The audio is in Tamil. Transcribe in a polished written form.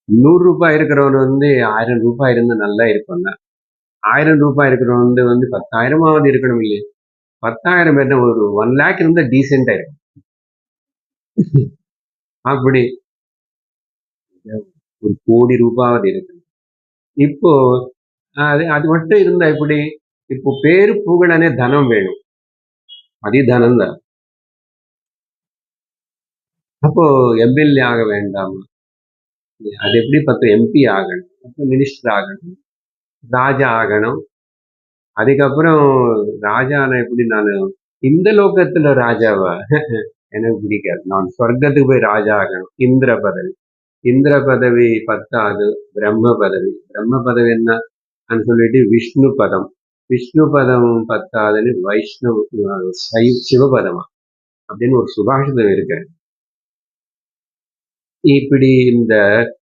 ரூ. 100 இருக்கிறவன் 1000 இருந்தா நல்லா இருப்பாங்க. ரூ. 1000 இருக்கிறவன் வந்து 10,000 இருக்கணும் இல்லையா? 10,000 என்ன ஒரு 1,00,000 இருந்தா டீசெண்டா இருக்கும். அப்படி ஒரு கோடி ரூபாவது இருக்கு. இப்போ அது அது மட்டும் இருந்தா எப்படி? இப்போ பேரு புகழனே தனம் வேணும். அதே தனம் தான். அப்போ எம்எல்ஏ ஆக வேண்டாமா? அது எப்படி 10 எம்பி ஆகணும், 10 மினிஸ்டர் ஆகணும், ராஜா ஆகணும். அதுக்கப்புறம் ராஜானா எப்படி நானு இந்த லோகத்துல ராஜாவா? எனக்கு பிடிக்காது. நான் சொர்க்கத்துக்கு போய் ராஜா ஆகணும். இந்திர பதவி. இந்திர பதவி பத்தாது. பிரம்ம பதவி. பிரம்ம பதவி என்னன்னு சொல்லிட்டு விஷ்ணு பதம். விஷ்ணு பதம் பத்தாதுன்னு வைஷ்ணவ சிவபதமா அப்படின்னு ஒரு சுபாஷிதம் இருக்கு. இப்படி இந்த